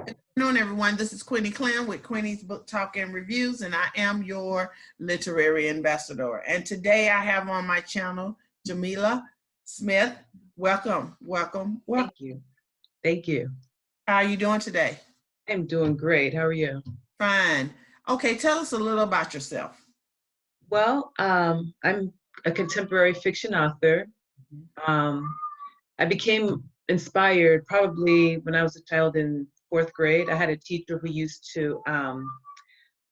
Good afternoon, everyone. This is Queenie Clem with Queenie's Book Talk and Reviews, and I am your literary ambassador. And today I have on my channel Jamila Smith. Welcome, welcome, welcome. Thank you. Thank you. How are you doing today? I'm doing great. How are you? Fine. Okay, tell us a little about yourself. Well, I'm a contemporary fiction author. Um, I became inspired probably when I was a child in fourth grade. I had a teacher who used to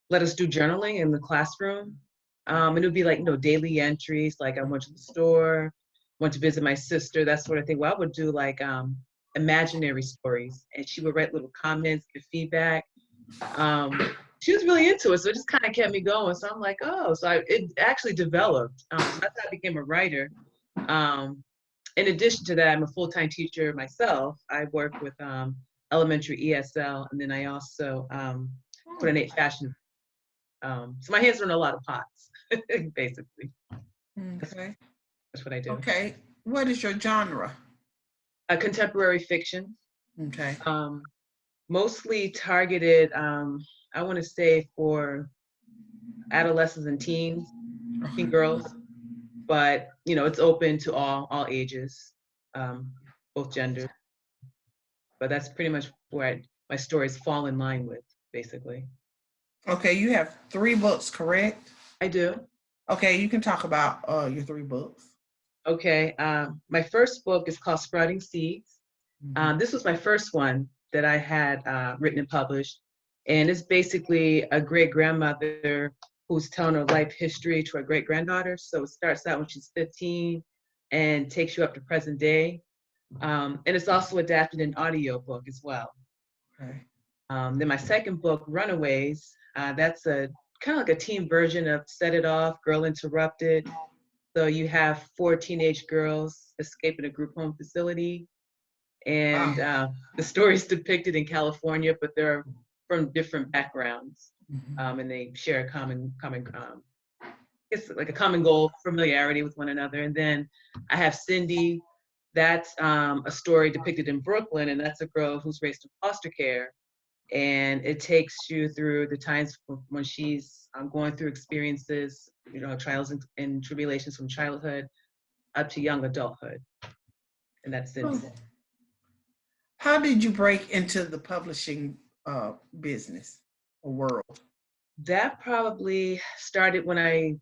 let us do journaling in the classroom. And it would be like, daily entries, like I went to the store, went to visit my sister, that sort of thing. Well, I would do like imaginary stories, and she would write little comments, give feedback. She was really into it, so it just kind of kept me going. So I'm like, oh, it actually developed. So that's how I became a writer. In addition to that, I'm a full-time teacher myself. I work with elementary ESL, and then I also coordinate fashion. So my hands are in a lot of pots, basically. Okay. That's what I do. Okay. What is your genre? A contemporary fiction. Okay. Mostly targeted, I want to say for adolescents and teens, teen girls, but it's open to all ages, both genders. But that's pretty much where my stories fall in line with, basically. Okay, you have 3 books, correct? I do. Okay, you can talk about your 3 books. Okay, my first book is called Sprouting Seeds. This was my first one that I had written and published. And it's basically a great-grandmother who's telling her life history to her great-granddaughter. So it starts out when she's 15 and takes you up to present day. And it's also adapted in audio book as well. Okay. Then my second book, Runaways, that's a kind of like a teen version of Set It Off, Girl Interrupted. So you have 4 teenage girls escaping a group home facility. And the story is depicted in California, but they're from different backgrounds, and they share a common, it's like a common goal, familiarity with one another. And then I have Cindy. That's a story depicted in Brooklyn, and that's a girl who's raised in foster care, and it takes you through the times when she's going through experiences, trials and tribulations from childhood up to young adulthood, and that's Cindy. How did you break into the publishing business or world? That probably started when I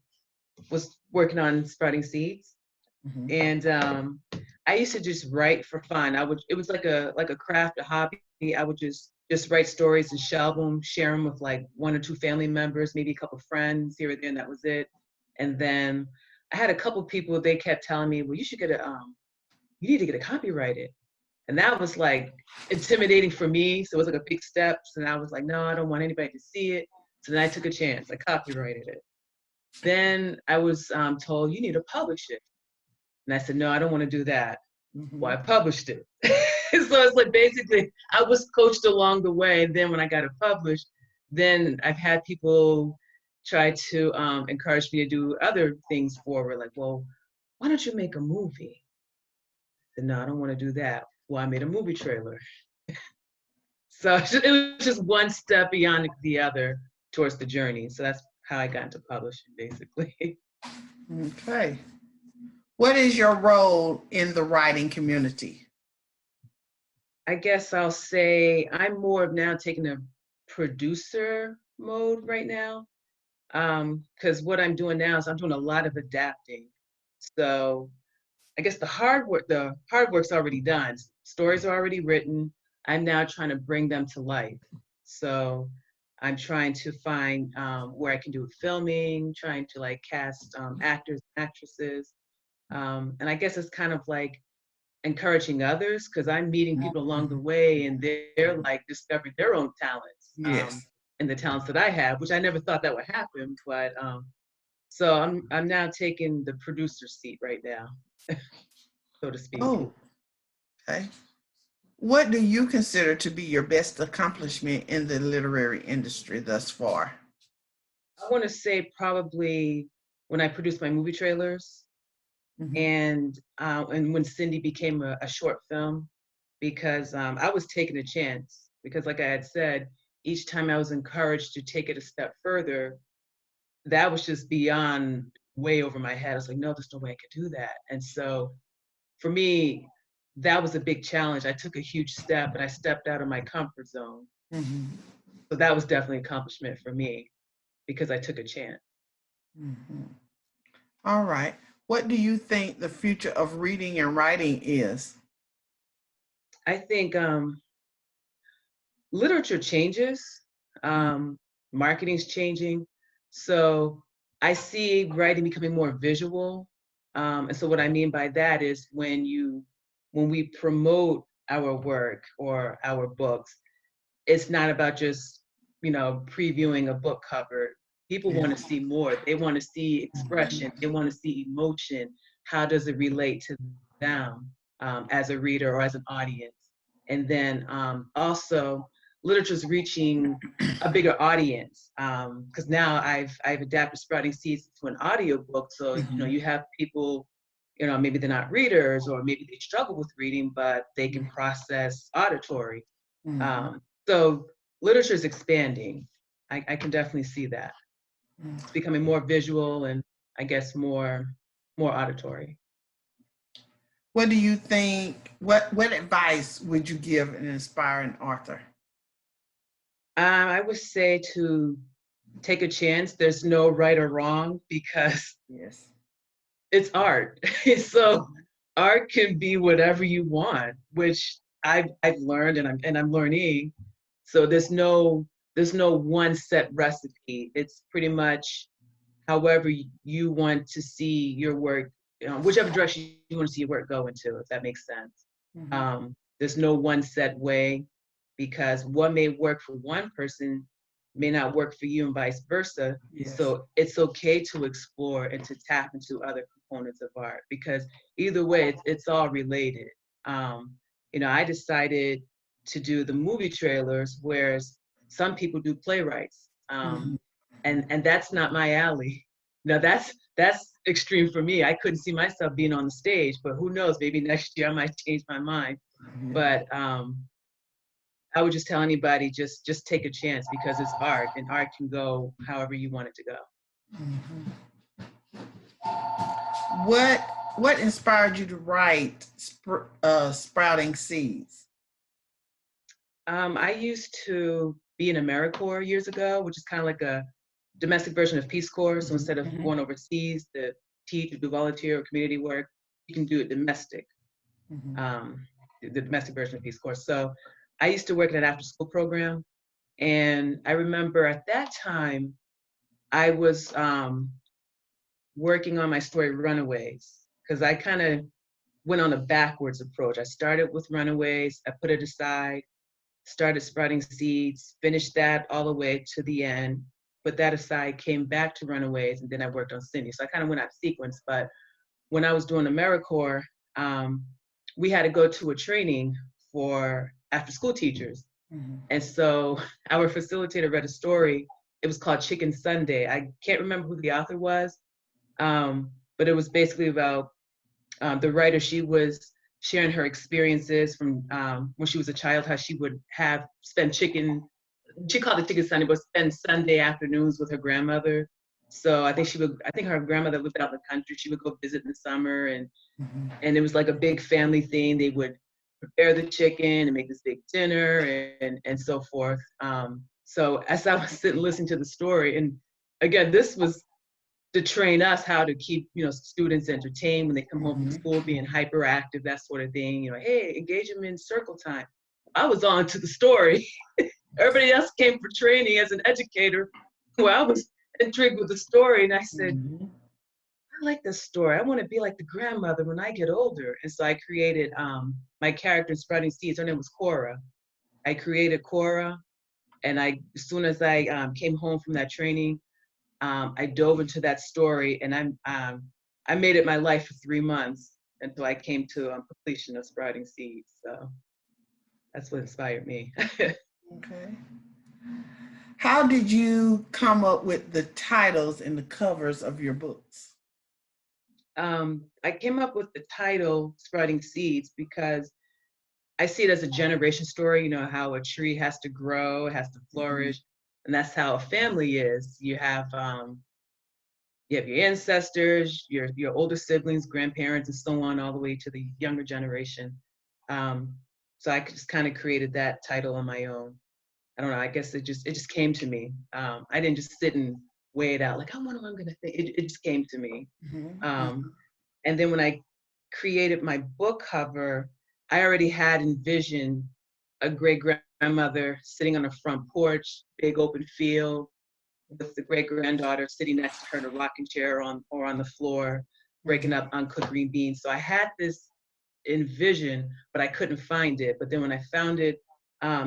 was working on Sprouting Seeds. And I used to just write for fun. It was like a craft, a hobby. I would just write stories and shelve them, share them with like 1 or 2 family members, maybe a couple friends here or there, and that was it. And then I had a couple people, they kept telling me, well, you need to get it copyrighted. And that was like intimidating for me. So it was like a big step. And I was like, no, I don't want anybody to see it. So then I took a chance. I copyrighted it. Then I was told, you need to publish it. And I said, no, I don't want to do that. Well, I published it. So it's like basically I was coached along the way. And then when I got it published, then I've had people try to encourage me to do other things forward. Like, well, why don't you make a movie? I said, no, I don't want to do that. Well, I made a movie trailer. So it was just one step beyond the other towards the journey. So that's how I got into publishing, basically. Okay. What is your role in the writing community? I guess I'll say I'm more of now taking a producer mode right now. Because what I'm doing now is I'm doing a lot of adapting. So I guess the hard work's already done. Stories are already written. I'm now trying to bring them to life. So I'm trying to find where I can do filming, trying to like cast actors, actresses. And I guess it's kind of like encouraging others, because I'm meeting people along the way and they're like discovering their own talents. Yes. And the talents that I have, which I never thought that would happen. But so I'm now taking the producer seat right now, so to speak. Oh, okay. What do you consider to be your best accomplishment in the literary industry thus far? I want to say probably when I produced my movie trailers, and when Cindy became a short film, because I was taking a chance. because like I had said, each time I was encouraged to take it a step further, that was just beyond, way over my head. I was like, no, there's no way I could do that. And so for me, that was a big challenge. I took a huge step and I stepped out of my comfort zone. Mm-hmm. So that was definitely an accomplishment for me because I took a chance. Mm-hmm. All right. What do you think the future of reading and writing is? I think literature changes, marketing's changing. So I see writing becoming more visual. And so what I mean by that is when we promote our work or our books, it's not about just, previewing a book cover. People Yeah. want to see more. They want to see expression. They want to see emotion. How does it relate to them as a reader or as an audience? And then also, literature's reaching a bigger audience because now I've adapted Sprouting Seeds to an audiobook. So you have people, maybe they're not readers or maybe they struggle with reading, but they can process auditory. Mm-hmm. So literature is expanding. I can definitely see that. It's becoming more visual and I guess more auditory. What do you think? What advice would you give an aspiring author? I would say to take a chance. There's no right or wrong because Yes. it's art. So art can be whatever you want, which I've learned and I'm learning. So there's no one set recipe. It's pretty much however you want to see your work, whichever direction you want to see your work go into, if that makes sense. Mm-hmm. There's no one set way because what may work for one person may not work for you and vice versa. Yes. So it's okay to explore and to tap into other components of art because either way, it's all related. I decided to do the movie trailers, whereas some people do playwrights, Mm-hmm. and that's not my alley. Now that's extreme for me. I couldn't see myself being on the stage, but who knows? Maybe next year I might change my mind. Yeah. But I would just tell anybody just take a chance because it's art and art can go however you want it to go. Mm-hmm. What inspired you to write Sprouting Seeds? I used to be in AmeriCorps years ago, which is kind of like a domestic version of Peace Corps. So instead of Mm-hmm. going overseas to teach or do volunteer or community work, you can do it domestic, Mm-hmm. the domestic version of Peace Corps. So I used to work in an after school program. And I remember at that time, I was working on my story Runaways because I kind of went on a backwards approach. I started with Runaways, I put it aside, started Sprouting Seeds, finished that all the way to the end, put that aside, came back to Runaways, and then I worked on Cindy. So I kind of went out of sequence. But when I was doing AmeriCorps, we had to go to a training for after school teachers. Mm-hmm. And so our facilitator read a story. It was called Chicken Sunday. I can't remember who the author was, but it was basically about the writer. She was sharing her experiences from when she was a child, how she would spend chicken. She called it Chicken Sunday, but spend Sunday afternoons with her grandmother. So I think her grandmother lived out in the country. She would go visit in the summer, Mm-hmm. and it was like a big family thing. They would prepare the chicken and make this big dinner and so forth. So as I was sitting listening to the story, and again, this was to train us how to keep students entertained when they come home from Mm-hmm. school, being hyperactive, that sort of thing. Hey, engage them in circle time. I was on to the story. Everybody else came for training as an educator. Well, I was intrigued with the story, and I said, Mm-hmm. I like this story. I want to be like the grandmother when I get older. And so I created my character in Sprouting Seeds. Her name was Cora. I created Cora, and as soon as I came home from that training, I dove into that story, and I made it my life for 3 months until I came to completion of Sprouting Seeds. So that's what inspired me. Okay. How did you come up with the titles and the covers of your books? I came up with the title Sprouting Seeds because I see it as a generation story, you know, how a tree has to grow, it has to Mhm. flourish. And that's how a family is. You have your ancestors, your older siblings, grandparents, and so on, all the way to the younger generation. Um, so I just kind of created that title on my own. I don't know. I guess it just came to me. I didn't just sit and weigh it out like, I wonder what I'm gonna think. It just came to me. Mhm. Um, Mhm. and then when I created my book cover, I already had envisioned a great grandmother sitting on a front porch, big open field, with the great granddaughter sitting next to her in a rocking chair or on the floor, breaking up Mhm. uncooked green beans. So I had this envision, but I couldn't find it. But then when I found it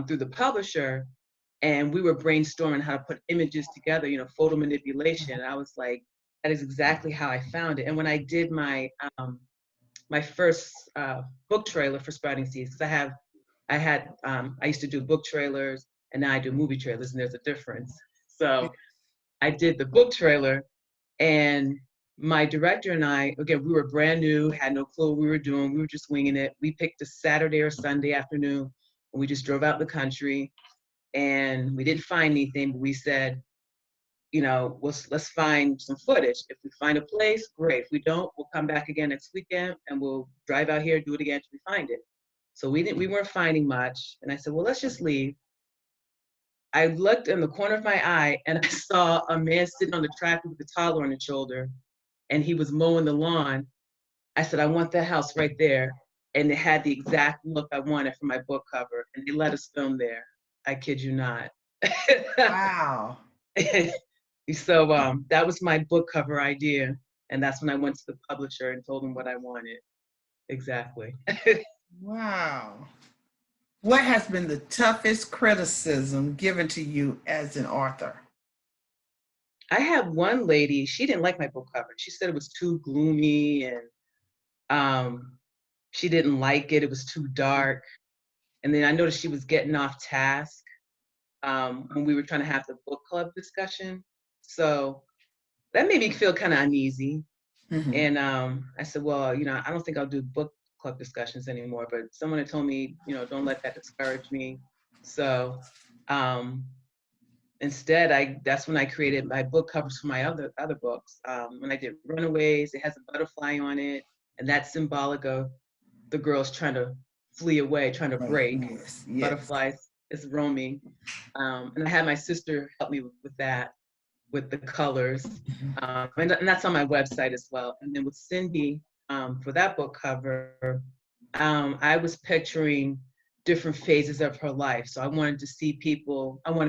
through the publisher, and we were brainstorming how to put images together, you know, photo manipulation, I was like, that is exactly how I found it. And when I did my first book trailer for Sprouting Seeds, because I used to do book trailers, and now I do movie trailers, and there's a difference. So I did the book trailer, and my director and I, again, we were brand new, had no clue what we were doing. We were just winging it. We picked a Saturday or Sunday afternoon, and we just drove out the country, and we didn't find anything, but we said, you know, let's find some footage. If we find a place, great. If we don't, we'll come back again next weekend, and we'll drive out here, do it again until we find it. So we weren't finding much, and I said, well, let's just leave. I looked in the corner of my eye, and I saw a man sitting on the tractor with a toddler on his shoulder, and he was mowing the lawn. I said, I want that house right there. And it had the exact look I wanted for my book cover. And they let us film there. I kid you not. Wow. So that was my book cover idea. And that's when I went to the publisher and told them what I wanted. Exactly. Wow. What has been the toughest criticism given to you as an author? I had one lady, she didn't like my book cover. She said it was too gloomy, and um, she didn't like it. It was too dark. And then I noticed she was getting off task when we were trying to have the book club discussion. So that made me feel kind of uneasy. Mhm. And I said, well, you know, I don't think I'll do book club discussions anymore. But someone had told me, you know, don't let that discourage me. So um, instead, that's when I created my book covers for my other books. When I did Runaways, it has a butterfly on it, and that's symbolic of the girls trying to flee away, trying to Right. break. Yes. Yes. Butterflies is roaming. And I had my sister help me with that, with the colors. Mhm. And that's on my website as well. And then with Cindy, for that book cover, I was picturing different phases of her life. So I wanted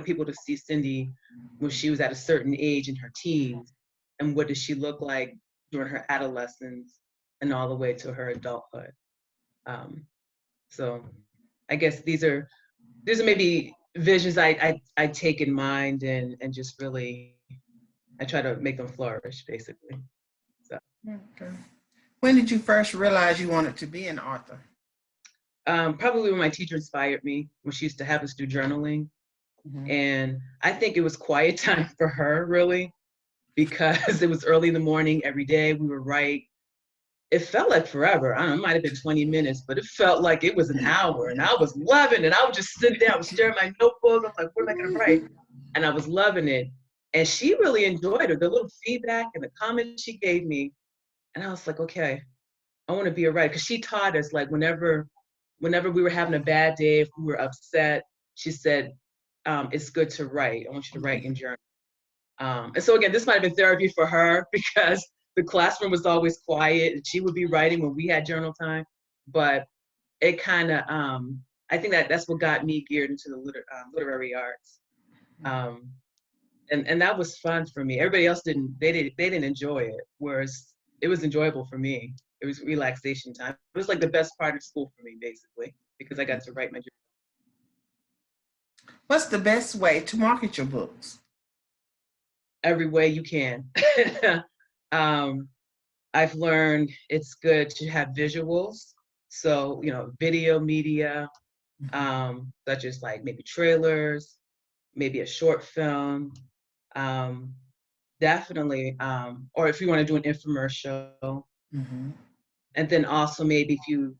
people to see Cindy when she was at a certain age in her teens, and what did she look like during her adolescence and all the way to her adulthood. Um, so I guess these are maybe visions I take in mind, and just really I try to make them flourish basically. So Okay. When did you first realize you wanted to be an author? probably when my teacher inspired me, when she used to have us do journaling. Mhm. And I think it was quiet time for her really, because it was early in the morning every day. We would write. It felt like forever. I don't know, it might have been 20 minutes, but it felt like it was an hour. And I was loving it. I would just sit down, stare at my notebook. I'm like, what am I gonna write? And I was loving it. And she really enjoyed it. The little feedback and the comments she gave me. And I was like, okay, I want to be a writer. Because she taught us, like, whenever we were having a bad day, if we were upset, she said, it's good to write. I want you to write in journal. And so again, this might have been therapy for her, because the classroom was always quiet and she would be writing when we had journal time. But it kind of, I think that's what got me geared into the literary arts. Um, and that was fun for me. Everybody else they didn't enjoy it, whereas it was enjoyable for me. It was relaxation time. It was like the best part of school for me, basically, because I got to write my What's the best way to market your books? every way you can. um, I've learned it's good to have visuals. So, you know, video media, such as like maybe trailers, maybe a short film, um, definitely, or if you want to do an infomercial. Mhm. And then also maybe if you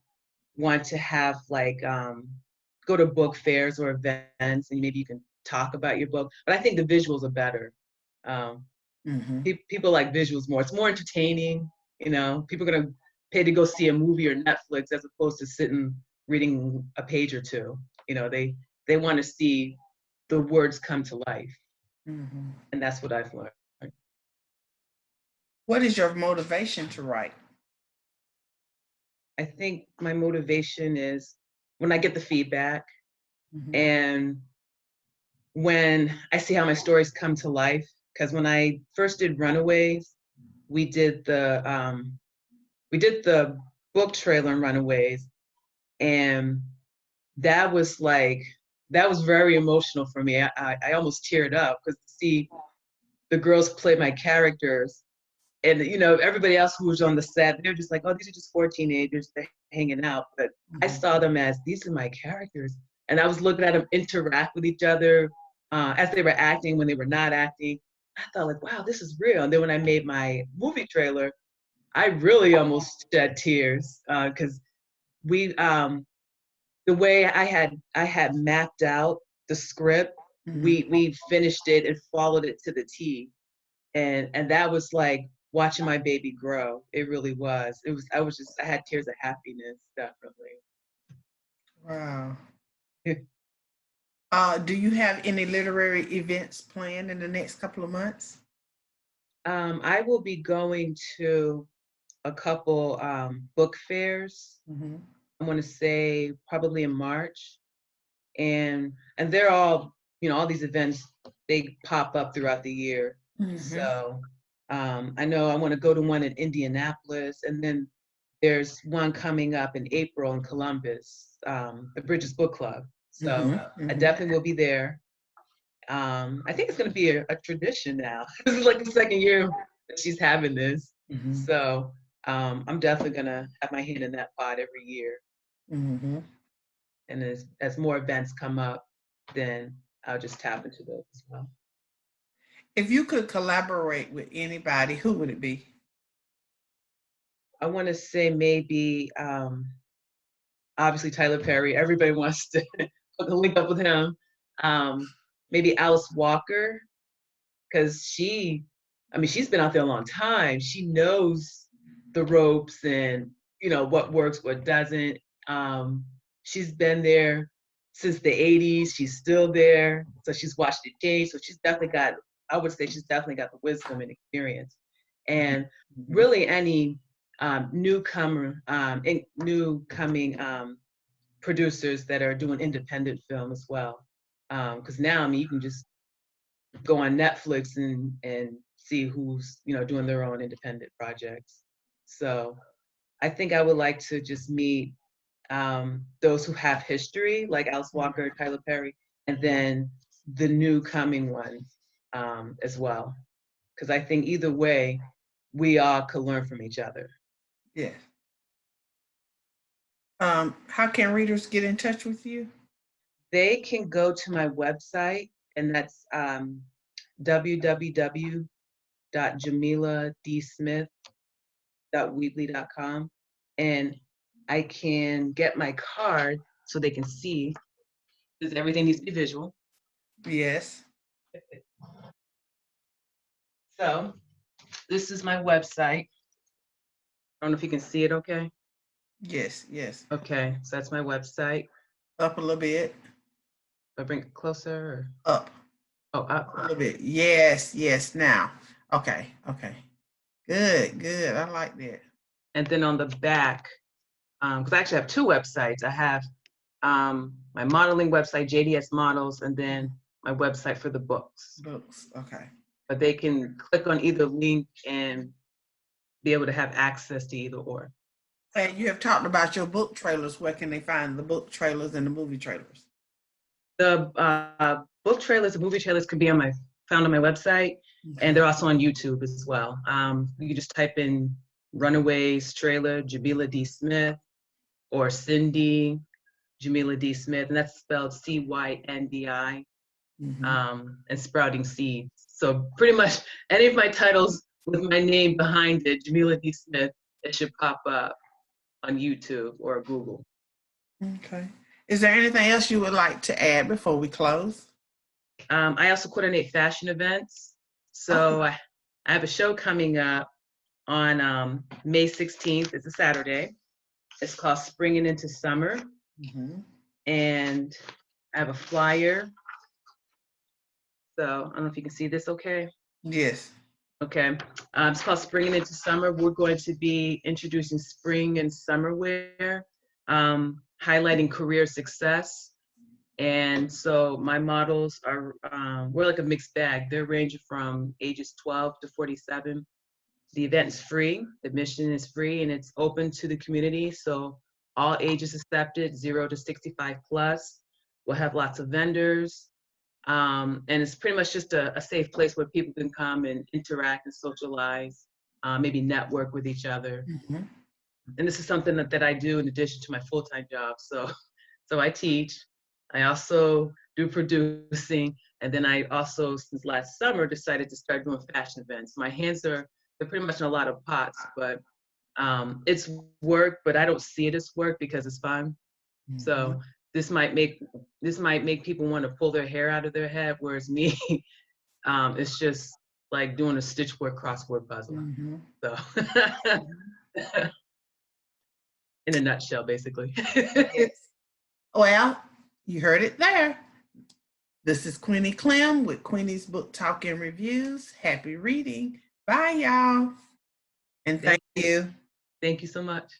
want to have like go to book fairs or events, and maybe you can talk about your book. But I think the visuals are better. Um, People like visuals more. It's more entertaining. You know, people are gonna pay to go see a movie or Netflix as opposed to sitting reading a page or two. You know, they want to see the words come to life, and that's what I've learned. What is your motivation to write? I think my motivation is when I get the feedback and when I see how my stories come to life. Because when I first did Runaways, we did the book trailer in Runaways, and that was very emotional for me. I almost teared up because to see the girls play my characters, and you know everybody else who was on the set, they're just like, oh, these are just 4 teenagers, they're hanging out. But I saw them as these are my characters, and I was looking at them interact with each other as they were acting, when they were not acting. I thought like, wow, this is real. And then when I made my movie trailer, I really almost shed tears because we the way I had mapped out the script, we finished it and followed it to the T, and that was like watching my baby grow. It really was. I had tears of happiness, definitely. Wow. Do you have any literary events planned in the next couple of months? I will be going to a couple book fairs. I want to say probably in March, and they're all, you know, all these events, they pop up throughout the year. So I know I want to go to one in Indianapolis, and then there's one coming up in April in Columbus, the Bridges Book Club. So I definitely will be there. I think it's going to be a tradition now. This is like the second year that she's having this. So I'm definitely going to have my hand in that pot every year. And as more events come up, then I'll just tap into those as well. If you could collaborate with anybody, who would it be? I want to say maybe, obviously Tyler Perry. Everybody wants to link up with him. Maybe Alice Walker, because she's been out there a long time. She knows the ropes and, you know, what works, what doesn't. She's been there since the 80s. She's still there. So she's watched it change. So I would say she's definitely got the wisdom and experience. And really any newcoming producers that are doing independent film as well. Because now, I mean, you can just go on Netflix and see who's, you know, doing their own independent projects. So I think I would like to just meet those who have history, like Alice Walker, Tyler Perry, and then the new coming ones as well. Because I think either way, we all could learn from each other. Yeah. How can readers get in touch with you? They can go to my website, and that's www.jamiladsmith.weebly.com. And I can get my card so they can see, because everything needs to be visual. Yes. So this is my website. I don't know if you can see it okay. Yes, yes. Okay, so that's my website. Up a little bit. Do I bring it closer? Or? Up. Oh, up. A little bit. Yes, yes. Now. Okay, okay. Good, good. I like that. And then on the back, because I actually have 2 websites. I have my modeling website, JDS Models, and then my website for the books. Books, okay. But they can click on either link and be able to have access to either or. And you have talked about your book trailers. Where can they find the book trailers and the movie trailers? The book trailers and movie trailers can be found on my website, and they're also on YouTube as well. You can just type in Runaways trailer, Jamila D. Smith, or Cindy, Jamila D. Smith, and that's spelled CYNDI, and Sprouting Seeds. So pretty much any of my titles with my name behind it, Jamila D. Smith, it should pop up on YouTube or Google. Okay. Is there anything else you would like to add before we close? I also coordinate fashion events. Oh. So I have a show coming up on May 16th. It's a Saturday. It's called Springing into Summer. Mhm. And I have a flyer. So I don't know if you can see this okay. Yes. Okay. It's called Springing into Summer. We're going to be introducing spring and summer wear, highlighting career success. And so my models are, we're like a mixed bag. They're ranging from ages 12 to 47. The event's free, the admission is free, and it's open to the community. So all ages accepted, 0 to 65 plus. We'll have lots of vendors. And it's pretty much just a safe place where people can come and interact and socialize, maybe network with each other. Mhm. And this is something that I do in addition to my full-time job. So I teach, I also do producing, and then I also, since last summer, decided to start doing fashion events. My hands they're pretty much in a lot of pots, but it's work, but I don't see it as work because it's fun. Mhm. So this might make people want to pull their hair out of their head, whereas me, it's just like doing a stitchwork crossword puzzle. Mhm. So in a nutshell, basically. Yes. Well, you heard it there. This is Queenie Clem with Queenie's Book Talk and Reviews. Happy reading. Bye, y'all. And thank you. Thank you so much.